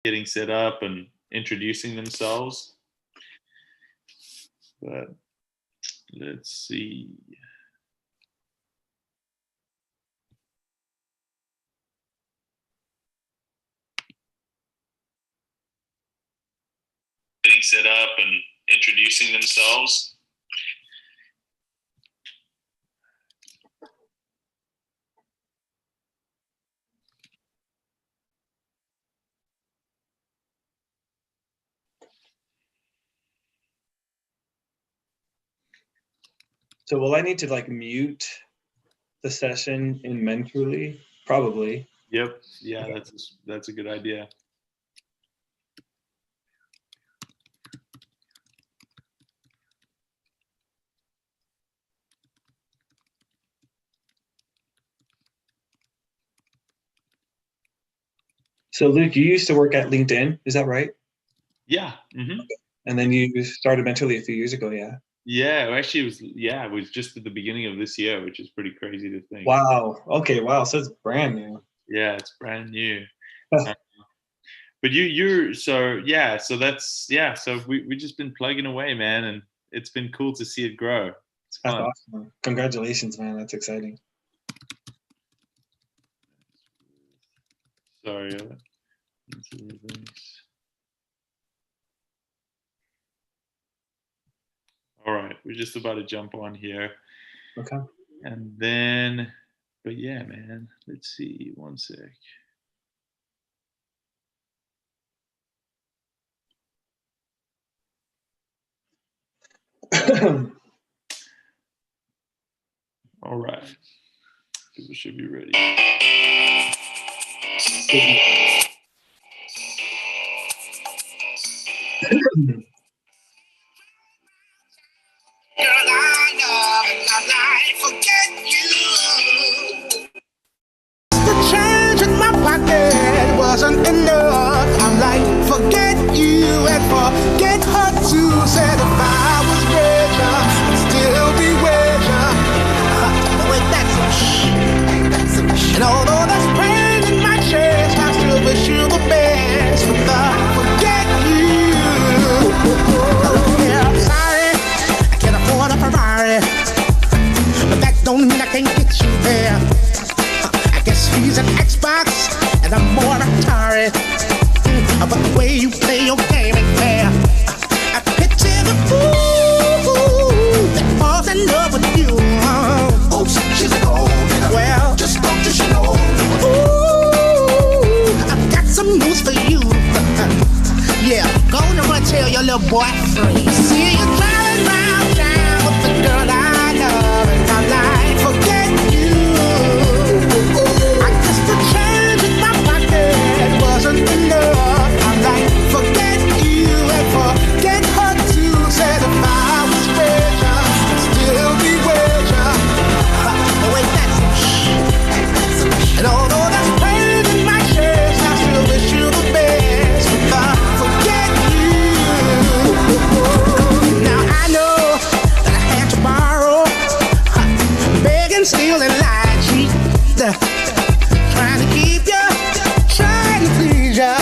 getting set up and introducing themselves. But let's see. Getting set up and introducing themselves. So will I need to like mute the session in Mentally? Probably. Yep. Yeah, that's a good idea. So Luke, you used to work at LinkedIn, is that right? Yeah. Mm-hmm. And then you started Mentally a few years ago, yeah? Yeah, actually it was just at the beginning of this year, which is pretty crazy to think. Wow. Okay, wow. So it's brand new. Yeah, it's brand new. But so we've just been plugging away, man, and it's been cool to see it grow. It's fun. That's awesome. Congratulations, man. That's exciting. Sorry. All right, we're just about to jump on here. Okay. And then, but yeah, man, let's see, one sec. All right, people should be ready. Wasn't enough. I'm like, forget you and forget her too. Said if I was richer, I'd still be richer. Wait, that's some shit. And although there's pain in my chest, I still wish you the best. But forget you. Yeah, I'm sorry, I can't afford a Ferrari, but that don't mean I can't get you there. I guess he's an Xbox and I'm more Atari. But the way you play your game ain't fair. I picture the fool that falls in love with you. Oh, she's a gold digger. Well, just don't you know. Ooh, I've got some news for you. Yeah, go on and tell your little boy free. See you driving round town with the girl I love, and I'm like, forget you. I guess the change in my pocket wasn't enough. I'm like, forget you and forget her too. Said if I was richer, I'd still be richer. Wait, that's some shit. And although that's pain in my chest, I still wish you the best. But forget you. Now I know that I had to borrow, beg and steal and lie, cheat. Trying to keep you, trying to please you.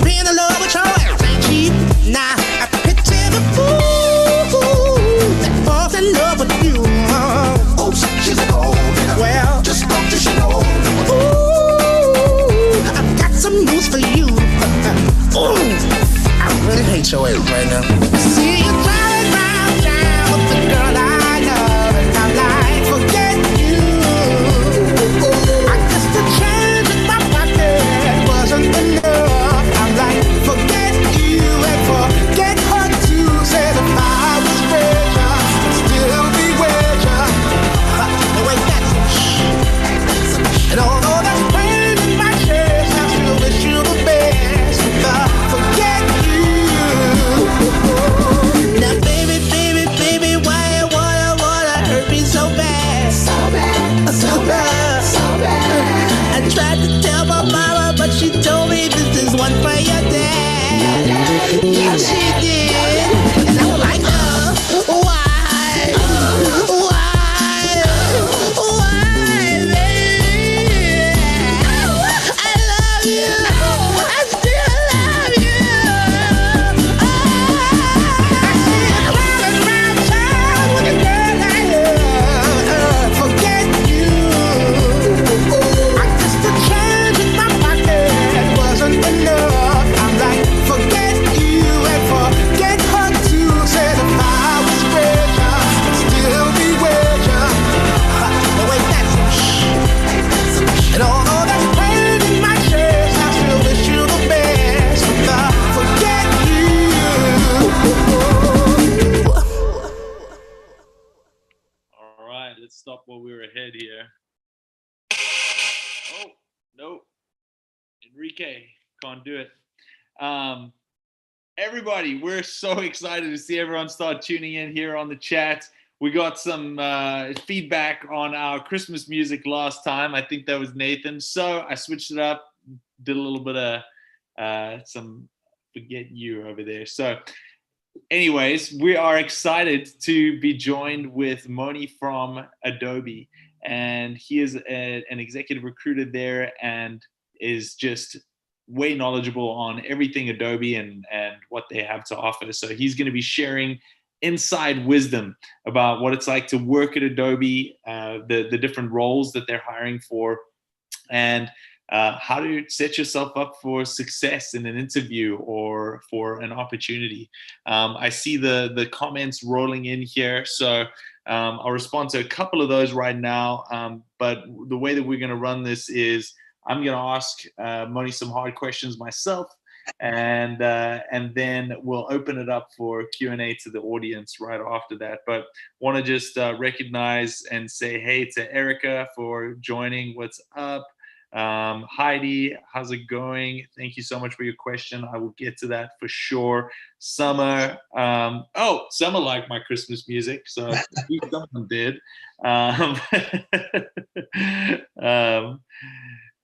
Being in love with your ass ain't cheap. Nah, I picture the fool that falls in love with you. Oh, she's a gold digger. Well, just don't you know. Ooh, I've got some news for you. Ooh, I really hate your ass right now. See you driving round town with the girl I love, and I'm like, forget you. I guess the change in my pocket wasn't enough. I'm like, forget you and forget her too. Said if I was richer, I'd still be richer. Wait, that's some shit. And although there's pain in my chest, I still wish you the best. But forget you. Now, baby, baby, baby, why you wanna hurt me so bad? So bad, so bad, so bad. I tried to tell my mama, but she told me this is one for your dad. Yeah, she did. And I was like, why? Why, baby? I love you. I stop while we were ahead here. Oh, no. Enrique, can't do it. Everybody, we're so excited to see everyone start tuning in here on the chat. We got some feedback on our Christmas music last time. I think that was Nathan. So I switched it up, did a little bit of some Forget You over there. So anyways, we are excited to be joined with Moni from Adobe. And he is an executive recruiter there and is just way knowledgeable on everything Adobe and what they have to offer. So he's going to be sharing inside wisdom about what it's like to work at Adobe, the different roles that they're hiring for, and how to set yourself up for success in an interview or for an opportunity. I see the comments rolling in here, so I'll respond to a couple of those right now. But the way that we're going to run this is I'm going to ask Moni some hard questions myself, and then we'll open it up for Q&A to the audience right after that. But want to just recognize and say hey to Erica for joining. What's up? Heidi, how's it going? Thank you so much for your question. I will get to that for sure. Summer, Summer liked my Christmas music, so someone did.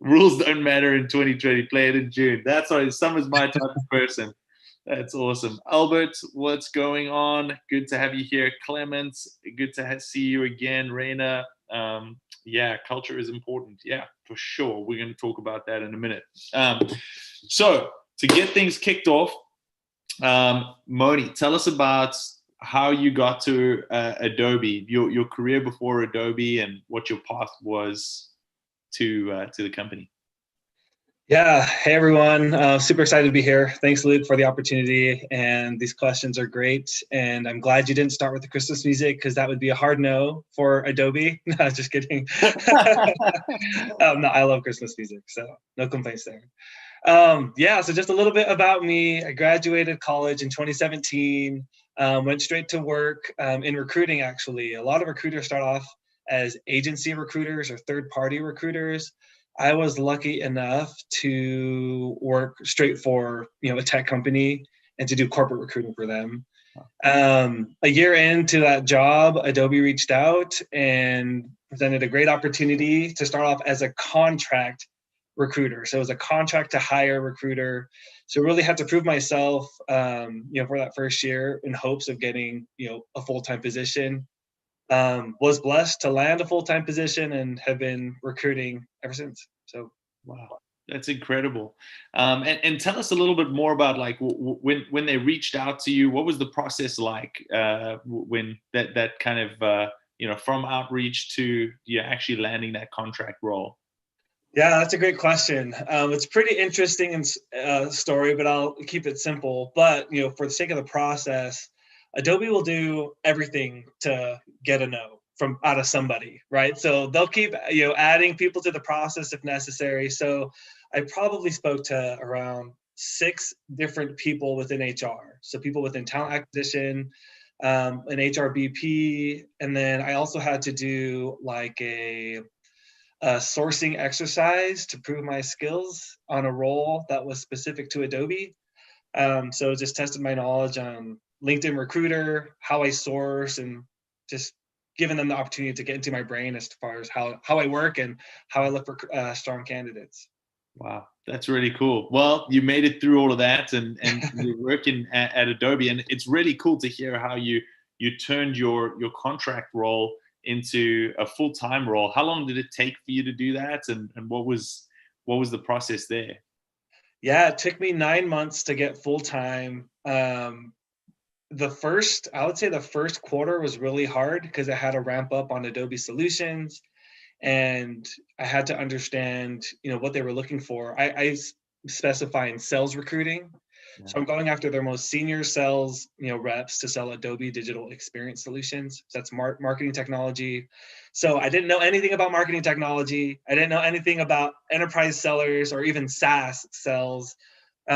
Rules don't matter in 2020. Play it in June. That's right. Summer's my type of person. That's awesome. Albert, what's going on? Good to have you here. Clement, good to see you again. Raina, yeah, culture is important. Yeah, for sure. We're going to talk about that in a minute. So to get things kicked off, Moni, tell us about how you got to Adobe, your career before Adobe, and what your path was to the company. Yeah, hey everyone, super excited to be here. Thanks, Luke, for the opportunity, and these questions are great. And I'm glad you didn't start with the Christmas music, because that would be a hard no for Adobe. No, just kidding. No, I love Christmas music, so no complaints there. Yeah, so just a little bit about me. I graduated college in 2017, went straight to work in recruiting, actually. A lot of recruiters start off as agency recruiters or third-party recruiters. I was lucky enough to work straight for a tech company and to do corporate recruiting for them. A year into that job, Adobe reached out and presented a great opportunity to start off as a contract recruiter. So it was a contract to hire recruiter. So really had to prove myself, for that first year in hopes of getting, a full-time position. Was blessed to land a full-time position and have been recruiting ever since. So wow, that's incredible. And tell us a little bit more about like when they reached out to you. What was the process like when that kind of from outreach to you actually landing that contract role? Yeah, that's a great question. It's pretty interesting story, but I'll keep it simple. But for the sake of the process, Adobe will do everything to get a no from out of somebody, right? So they'll keep adding people to the process if necessary. So I probably spoke to around 6 different people within HR. So people within talent acquisition, an HR BP, and then I also had to do like a sourcing exercise to prove my skills on a role that was specific to Adobe. So just tested my knowledge on LinkedIn Recruiter, how I source, and just giving them the opportunity to get into my brain as far as how I work and how I look for strong candidates. Wow, that's really cool. Well, you made it through all of that, and you're working at Adobe, and it's really cool to hear how you turned your contract role into a full-time role. How long did it take for you to do that, and what was the process there? Yeah, it took me 9 months to get full-time. I would say the first quarter was really hard because I had to ramp up on Adobe solutions, and I had to understand, what they were looking for. I specify in sales recruiting. Yeah. So I'm going after their most senior sales, reps to sell Adobe digital experience solutions. So that's marketing technology. So I didn't know anything about marketing technology. I didn't know anything about enterprise sellers or even SaaS sales. So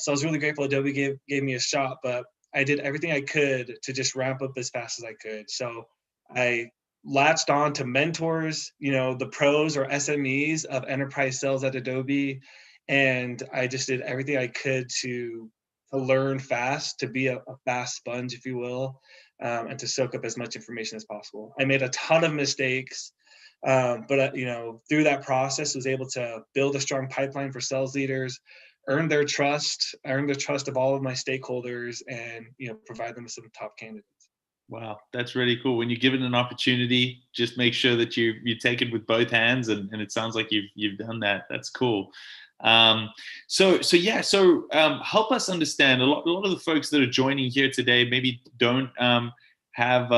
I was really grateful Adobe gave me a shot, but I did everything I could to just ramp up as fast as I could. So I latched on to mentors, the pros or SMEs of enterprise sales at Adobe. And I just did everything I could to learn fast, to be a fast sponge, if you will, and to soak up as much information as possible. I made a ton of mistakes, but through that process, was able to build a strong pipeline for sales leaders, earn their trust, of all of my stakeholders, and provide them with some top candidates. Wow, that's really cool. When you're given an opportunity, just make sure that you take it with both hands, and it sounds like you've done that. That's cool. So help us understand. A lot of the folks that are joining here today maybe don't have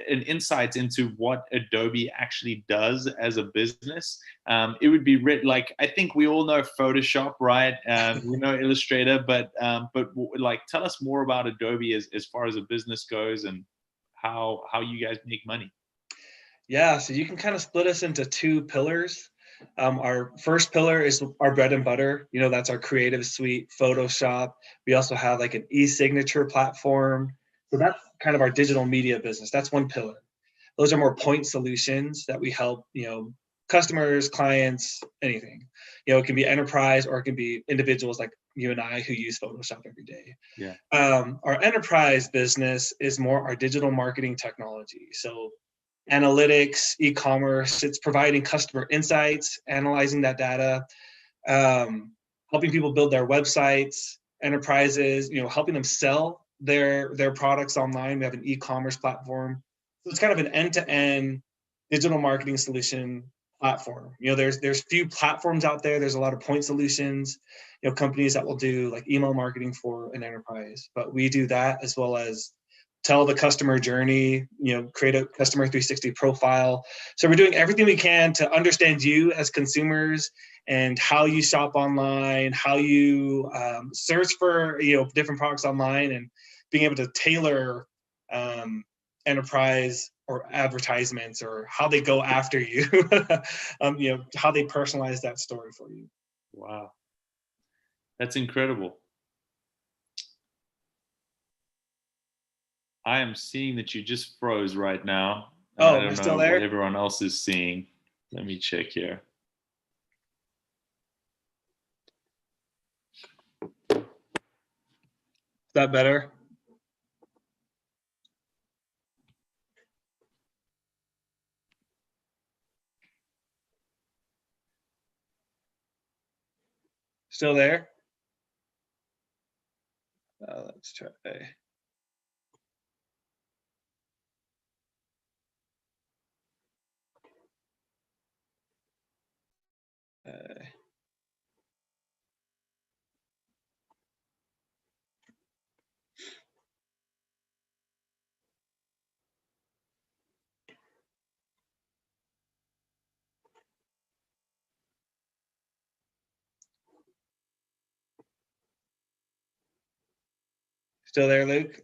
an insight into what Adobe actually does as a business. It would be like, I think we all know Photoshop, right? We know Illustrator, but like, tell us more about Adobe as far as a business goes, and how you guys make money. Yeah, so you can kind of split us into two pillars. Our first pillar is our bread and butter. That's our creative suite, Photoshop. We also have like an e-signature platform. So that's kind of our digital media business. That's one pillar. Those are more point solutions that we help, customers, clients, anything. It can be enterprise, or it can be individuals like you and I who use Photoshop every day. Yeah. Our enterprise business is more our digital marketing technology. So analytics, e-commerce, it's providing customer insights, analyzing that data, helping people build their websites, enterprises, helping them sell their products online. We have an e-commerce platform. So it's kind of an end-to-end digital marketing solution platform. There's few platforms out there. There's a lot of point solutions, companies that will do like email marketing for an enterprise, but we do that as well as tell the customer journey, create a customer 360 profile. So we're doing everything we can to understand you as consumers and how you shop online, how you search for different products online, and being able to tailor enterprise or advertisements, or how they go after you, how they personalize that story for you. Wow, that's incredible. I am seeing that you just froze right now. Oh, I don't still know there? what everyone else is seeing. Let me check here. Is that better? Still there? Let's try. Still there, Luke?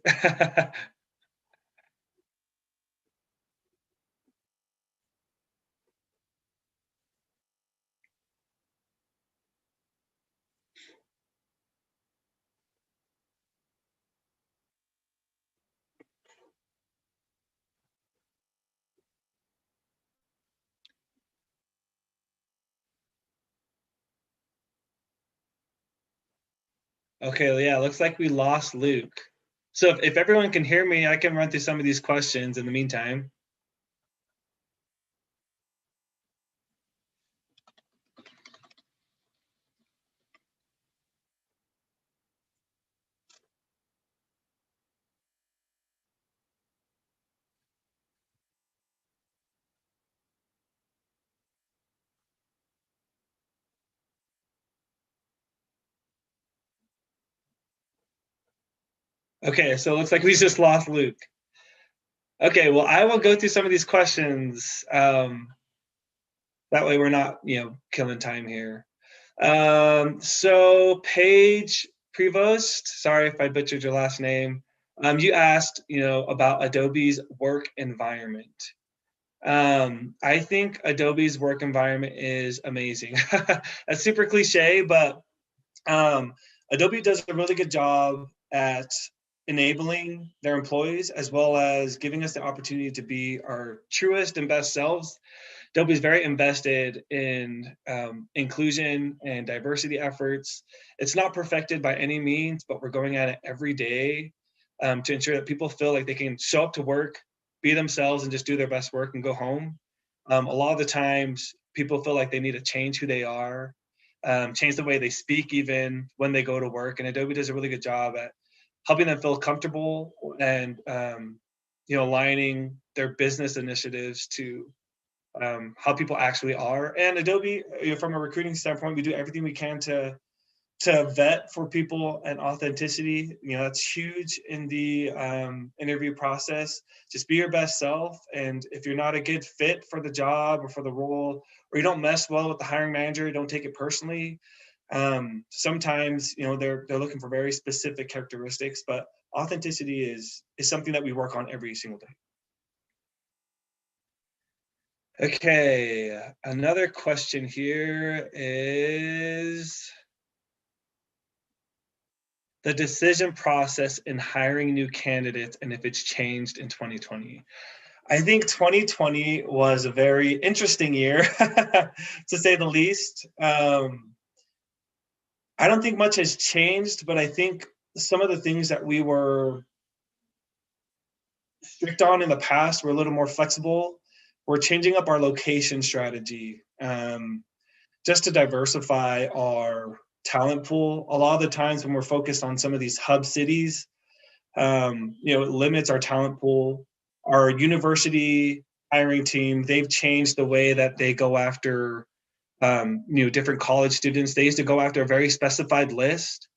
Okay, yeah, looks like we lost Luke. So if everyone can hear me, I can run through some of these questions in the meantime. Okay, so it looks like we just lost Luke. Okay, well, I will go through some of these questions. That way we're not, killing time here. So Paige Prevost, sorry if I butchered your last name. You asked, about Adobe's work environment. I think Adobe's work environment is amazing. That's super cliche, but Adobe does a really good job at enabling their employees, as well as giving us the opportunity to be our truest and best selves. Adobe is very invested in inclusion and diversity efforts. It's not perfected by any means, but we're going at it every day to ensure that people feel like they can show up to work, be themselves, and just do their best work and go home. A lot of the times, people feel like they need to change who they are, change the way they speak even when they go to work. And Adobe does a really good job at helping them feel comfortable and aligning their business initiatives to how people actually are. And Adobe, from a recruiting standpoint, we do everything we can to vet for people and authenticity. That's huge in the interview process. Just be your best self. And if you're not a good fit for the job or for the role, or you don't mess well with the hiring manager, don't take it personally. Sometimes, they're looking for very specific characteristics, but authenticity is something that we work on every single day. Okay, another question here is the decision process in hiring new candidates and if it's changed in 2020. I think 2020 was a very interesting year, to say the least. I don't think much has changed, but I think some of the things that we were strict on in the past were a little more flexible. We're changing up our location strategy just to diversify our talent pool. A lot of the times when we're focused on some of these hub cities, it limits our talent pool. Our university hiring team, they've changed the way that they go after different college students. They used to go after a very specified list,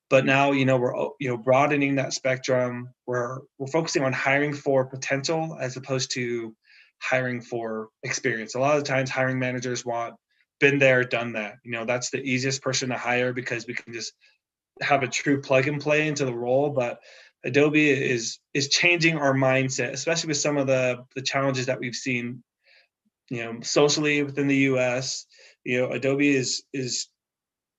but now we're broadening that spectrum. We're focusing on hiring for potential as opposed to hiring for experience. A lot of the times hiring managers want been there, done that. That's the easiest person to hire because we can just have a true plug and play into the role. But Adobe is changing our mindset, especially with some of the challenges that we've seen, socially within the US. Adobe is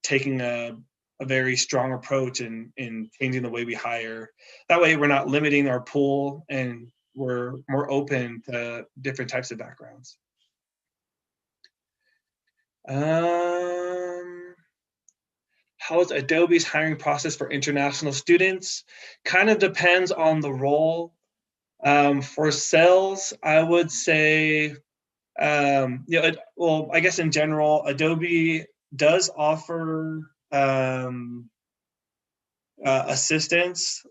taking a very strong approach in changing the way we hire. That way we're not limiting our pool and we're more open to different types of backgrounds. How is Adobe's hiring process for international students? Kind of depends on the role. For sales, I would say, I guess in general, Adobe does offer assistance,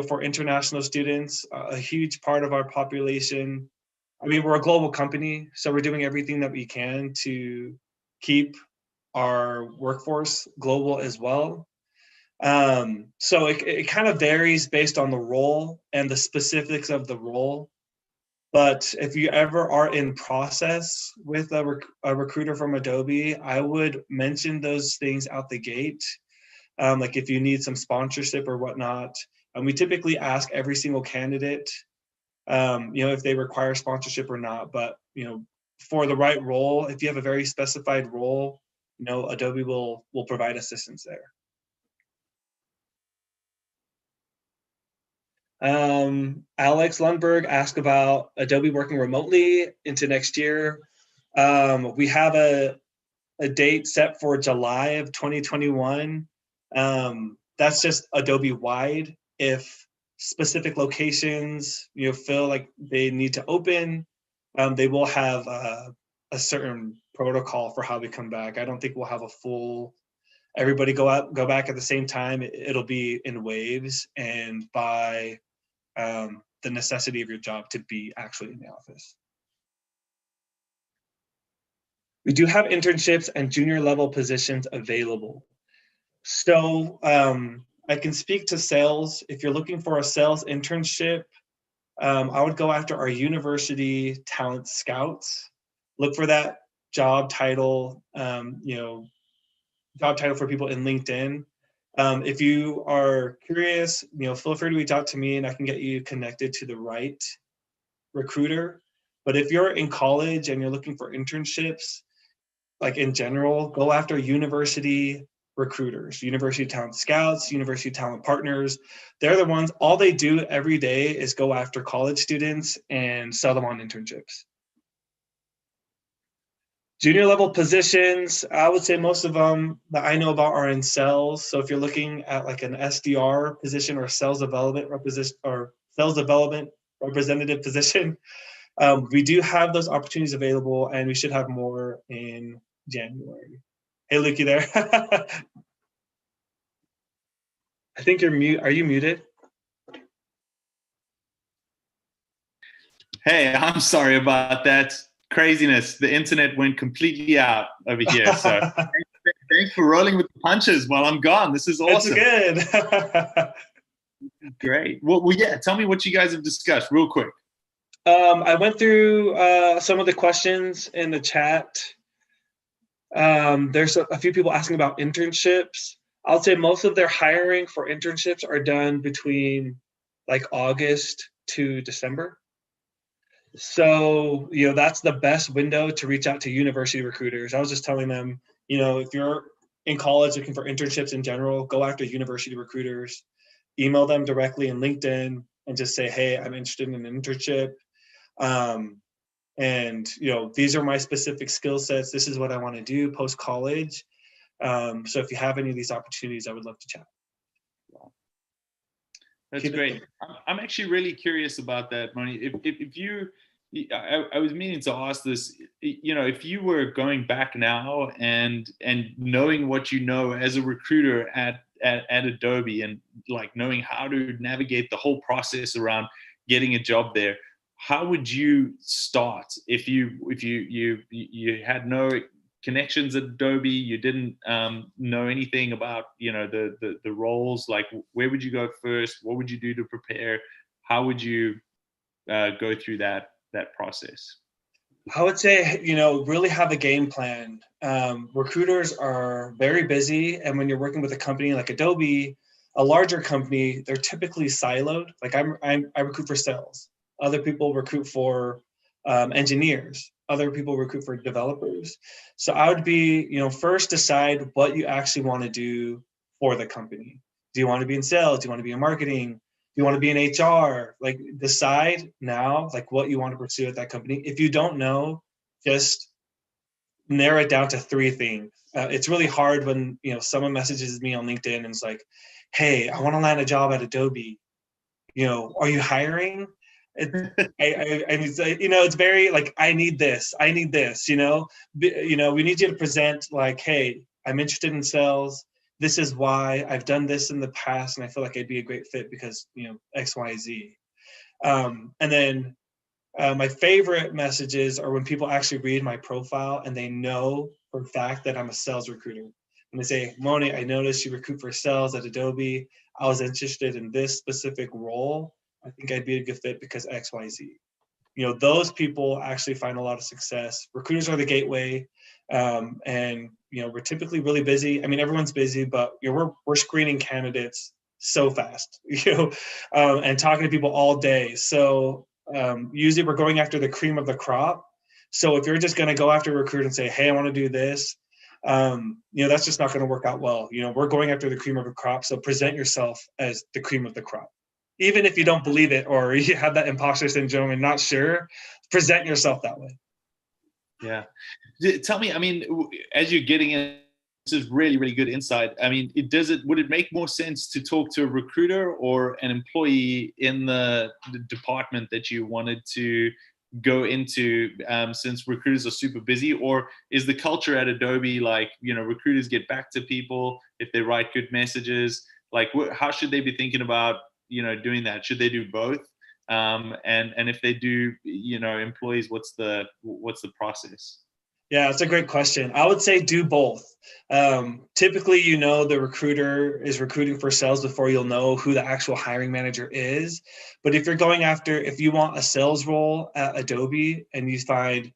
for international students, a huge part of our population. I mean, we're a global company, so we're doing everything that we can to keep our workforce global as well. So it kind of varies based on the role and the specifics of the role. But if you ever are in process with a recruiter from Adobe, I would mention those things out the gate. Like if you need some sponsorship or whatnot, and we typically ask every single candidate, if they require sponsorship or not. But for the right role, if you have a very specified role, Adobe will provide assistance there. Alex Lundberg asked about Adobe working remotely into next year. We have a date set for July of 2021. That's just Adobe wide. If specific locations, feel like they need to open, they will have a certain protocol for how we come back. I don't think we'll have a full, everybody go back at the same time. It'll be in waves and by the necessity of your job to be actually in the office. We do have internships and junior level positions available. So I can speak to sales. If you're looking for a sales internship, I would go after our university talent scouts. Look for that job title, job title for people in LinkedIn. If you are curious, feel free to reach out to me and I can get you connected to the right recruiter. But if you're in college and you're looking for internships, like in general, go after university recruiters, University Talent Scouts, University Talent Partners. They're the ones, all they do every day is go after college students and sell them on internships. Junior level positions, I would say most of them that I know about are in sales. So if you're looking at like an SDR position or sales development representative position, we do have those opportunities available, and we should have more in January. Hey, Luke, you there? I think you're mute. Are you muted? Hey, I'm sorry about that. Craziness. The internet went completely out over here. So thanks for rolling with the punches while I'm gone. This is awesome. It's good. Great. Well, yeah, tell me what you guys have discussed real quick. I went through some of the questions in the chat. There's a few people asking about internships. I'll say most of their hiring for internships are done between like August to December. So, that's the best window to reach out to university recruiters. I was just telling them, if you're in college looking for internships in general, go after university recruiters, email them directly in LinkedIn and just say, hey, I'm interested in an internship. And, these are my specific skill sets. This is what I want to do post-college. So if you have any of these opportunities, I would love to chat. That's great. I'm actually really curious about that, Moni. If you, I was meaning to ask this, if you were going back now and knowing what you know as a recruiter at Adobe, and like knowing how to navigate the whole process around getting a job there, how would you start if you had no connections at Adobe, you didn't know anything about the roles? Like, where would you go first? What would you do to prepare? How would you go through that process? I would say, really have a game plan. Recruiters are very busy, and when you're working with a company like Adobe, a larger company, they're typically siloed. Like I recruit for sales. Other people recruit for engineers. Other people recruit for developers. So I would be, first decide what you actually want to do for the company. Do you want to be in sales? Do you want to be in marketing? Do you want to be in HR? Like, decide now, like, what you want to pursue at that company. If you don't know, just narrow it down to 3 things. It's really hard when, someone messages me on LinkedIn and it's like, hey, I want to land a job at Adobe. Are you hiring? It's very like, I need this. We need you to present like, hey, I'm interested in sales. This is why. I've done this in the past, and I feel like I'd be a great fit because, X, Y, Z. And then my favorite messages are when people actually read my profile and they know for a fact that I'm a sales recruiter. And they say, Moni, I noticed you recruit for sales at Adobe. I was interested in this specific role. I think I'd be a good fit because X, Y, Z. Those people actually find a lot of success. Recruiters are the gateway. And, we're typically really busy. I mean, everyone's busy, but we're screening candidates so fast, and talking to people all day. So usually we're going after the cream of the crop. So if you're just going to go after a recruiter and say, hey, I want to do this, that's just not going to work out well. We're going after the cream of the crop. So present yourself as the cream of the crop. Even if you don't believe it or you have that imposter syndrome and not sure, present yourself that way. Yeah. Tell me, I mean, as you're getting in, this is really, really good insight. I mean, would it make more sense to talk to a recruiter or an employee in the department that you wanted to go into, since recruiters are super busy? Or is the culture at Adobe like, recruiters get back to people if they write good messages? Like, how should they be thinking about doing that? Should they do both? And if they do, employees, what's the process? Yeah, it's a great question. I would say do both. Typically, the recruiter is recruiting for sales before you'll know who the actual hiring manager is. But if you want a sales role at Adobe and you find,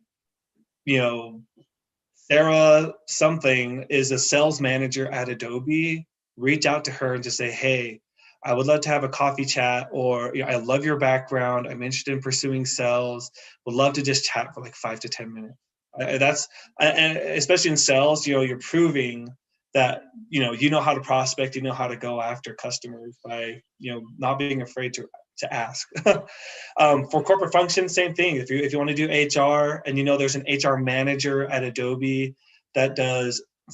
Sarah something is a sales manager at Adobe, reach out to her and just say, hey, I would love to have a coffee chat, or I love your background. I'm interested in pursuing sales. Would love to just chat for like 5 to 10 minutes. And especially in sales, you're proving that, you know how to prospect, you know how to go after customers by, not being afraid to ask. For corporate functions, same thing. If you want to do HR, and there's an HR manager at Adobe that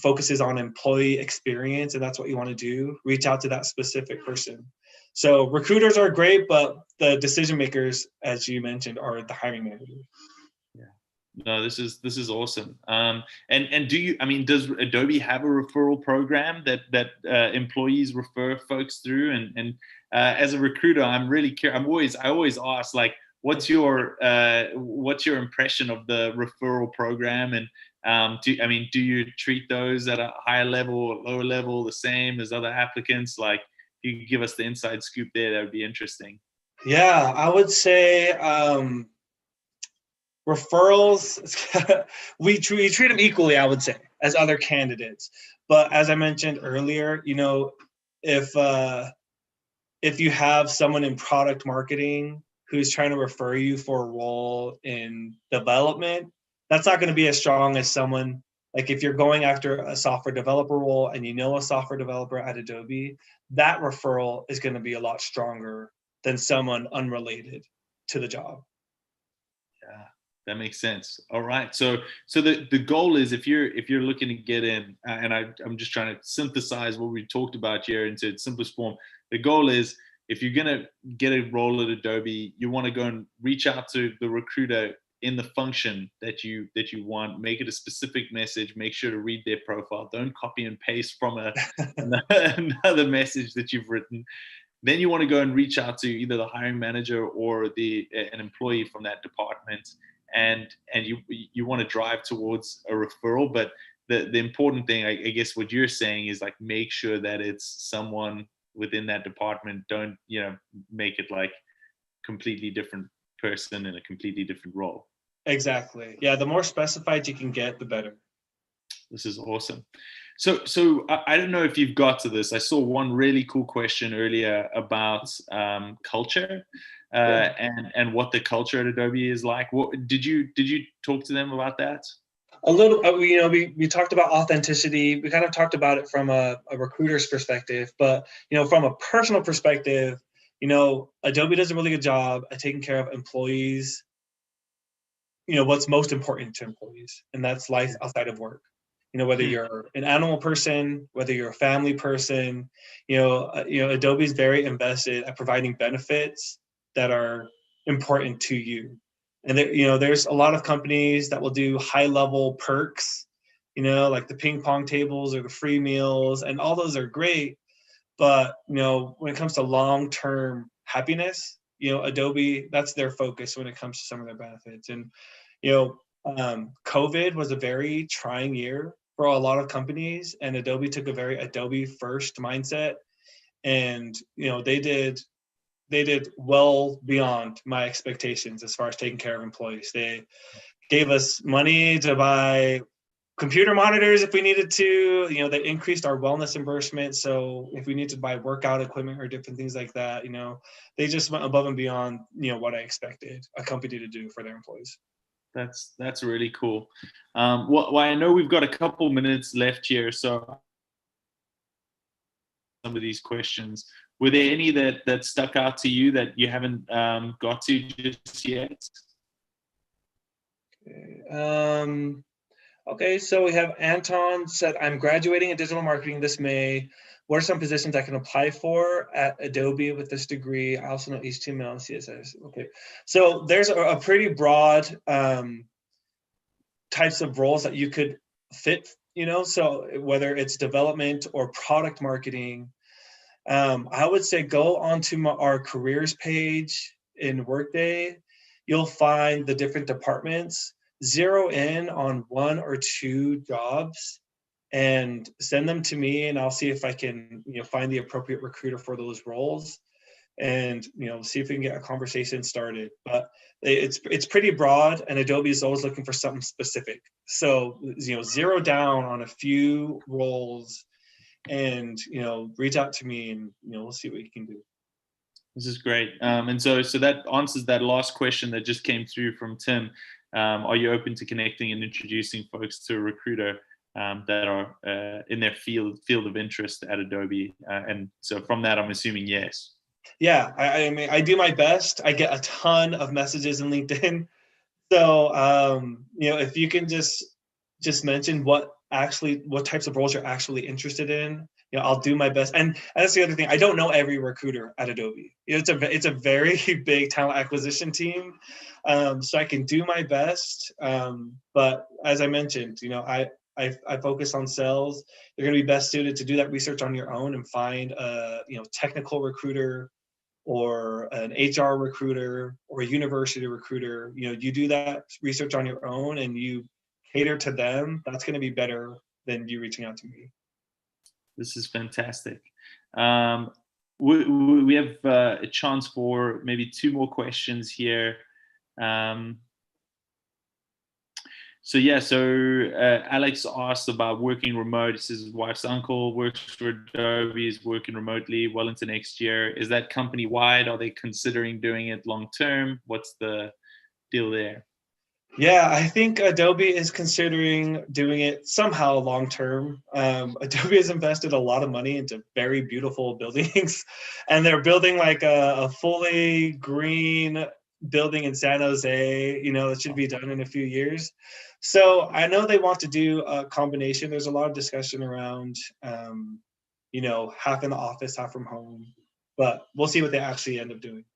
focuses on employee experience, and that's what you want to do, reach out to that specific person. So recruiters are great, but the decision makers, as you mentioned, are the hiring managers. No, this is awesome. And does Adobe have a referral program that employees refer folks through? And as a recruiter, I'm really curious. I always ask, like, what's your impression of the referral program? And do you treat those at a higher level or lower level the same as other applicants? Like, if you could give us the inside scoop there, that would be interesting. Yeah, I would say referrals, we treat them equally, I would say, as other candidates. But as I mentioned earlier, if you have someone in product marketing who's trying to refer you for a role in development, that's not going to be as strong as someone, like if you're going after a software developer role and a software developer at Adobe, that referral is going to be a lot stronger than someone unrelated to the job. Yeah, that makes sense. All right. So the goal is, if you're looking to get in, and I'm just trying to synthesize what we talked about here into its simplest form. The goal is, if you're gonna get a role at Adobe, you want to go and reach out to the recruiter in the function that you want. Make it a specific message. Make sure to read their profile. Don't copy and paste from another message that you've written. Then you want to go and reach out to either the hiring manager or an employee from that department, and you want to drive towards a referral. But the important thing, I guess, what you're saying is, like, make sure that it's someone within that department. Don't make it like completely different person in a completely different role. Exactly. Yeah, the more specified you can get, the better. This is awesome. So I don't know if you've got to this. I saw one really cool question earlier about culture and what the culture at Adobe is like. What did you talk to them about that? A little, we talked about authenticity. We kind of talked about it from a recruiter's perspective, but from a personal perspective, Adobe does a really good job at taking care of employees. What's most important to employees, and that's life outside of work. Whether you're an animal person, whether you're a family person, Adobe is very invested at providing benefits that are important to you. And there's a lot of companies that will do high-level perks, like the ping pong tables or the free meals, and all those are great. But when it comes to long-term happiness, Adobe, that's their focus when it comes to some of their benefits. And COVID was a very trying year for a lot of companies, and Adobe took a very Adobe first mindset, and they did well beyond my expectations as far as taking care of employees. They gave us money to buy computer monitors if we needed to. They increased our wellness reimbursement, so if we need to buy workout equipment or different things like that, they just went above and beyond what I expected a company to do for their employees. That's really cool. Well, I know we've got a couple minutes left here, so some of these questions, were there any that stuck out to you that you haven't got to just yet? Okay, so we have Anton said, I'm graduating in digital marketing this May. What are some positions I can apply for at Adobe with this degree? I also know HTML and CSS. Okay, so there's a pretty broad types of roles that you could fit, so whether it's development or product marketing, I would say go onto our careers page in Workday. You'll find the different departments, zero in on one or two jobs and send them to me, and I'll see if I can find the appropriate recruiter for those roles, and see if we can get a conversation started. But it's pretty broad, and Adobe is always looking for something specific. So zero down on a few roles, and reach out to me, and we'll see what you can do. This is great. And so that answers that last question that just came through from Tim. Are you open to connecting and introducing folks to a recruiter? that are in their field of interest at Adobe. And so from that, I'm assuming yes. Yeah, I mean, I do my best. I get a ton of messages in LinkedIn. So, if you can just mention what types of roles you're actually interested in, I'll do my best. And that's the other thing. I don't know every recruiter at Adobe. It's a very big talent acquisition team. So I can do my best. But as I mentioned, I focus on sales. You're going to be best suited to do that research on your own and find a technical recruiter or an HR recruiter or a university recruiter. You do that research on your own and you cater to them. That's going to be better than you reaching out to me. This is fantastic. We have a chance for maybe 2 more questions here. So Alex asked about working remote. He says his wife's uncle works for Adobe, is working remotely well into next year. Is that company wide? Are they considering doing it long term? What's the deal there? Yeah, I think Adobe is considering doing it somehow long term. Adobe has invested a lot of money into very beautiful buildings, and they're building like a fully green building in San Jose. It should be done in a few years. So I know they want to do a combination. There's a lot of discussion around, half in the office, half from home, but we'll see what they actually end up doing.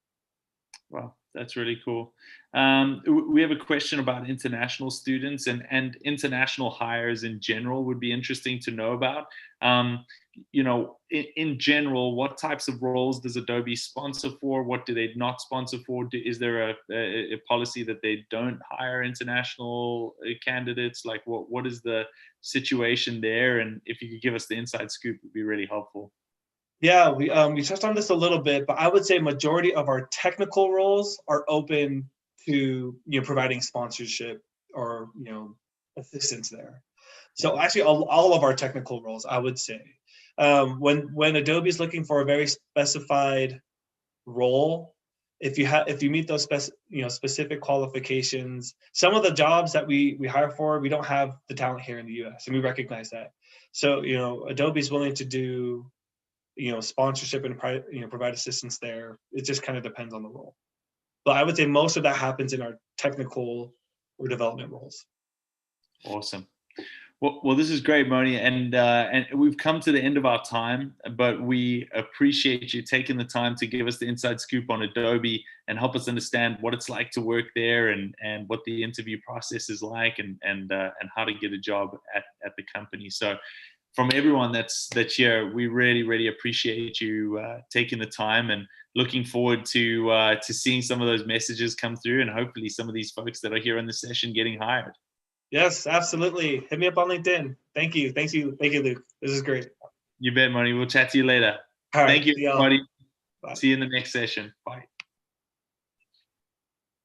Wow, that's really cool. We have a question about international students and international hires in general would be interesting to know about. In general, what types of roles does Adobe sponsor for? What do they not sponsor for? Is there a policy that they don't hire international candidates? Like what is the situation there? And if you could give us the inside scoop, it would be really helpful. Yeah, we touched on this a little bit, but I would say majority of our technical roles are open to providing sponsorship or assistance there. So actually, all of our technical roles, I would say, when Adobe is looking for a very specified role, if you meet those specific qualifications, some of the jobs that we hire for, we don't have the talent here in the U.S. and we recognize that. So Adobe is willing to do sponsorship and provide assistance there. It just kind of depends on the role. But I would say most of that happens in our technical or development roles. Awesome. Well, this is great, Moni, and we've come to the end of our time, but we appreciate you taking the time to give us the inside scoop on Adobe and help us understand what it's like to work there and what the interview process is like and how to get a job at the company. So from everyone that's here, we really, really appreciate you taking the time and looking forward to seeing some of those messages come through and hopefully some of these folks that are here in the session getting hired. Yes, absolutely. Hit me up on LinkedIn. Thank you, Luke. This is great. You bet, Moni. We'll chat to you later. All right. Thank you, everybody. Bye. See you in the next session. Bye.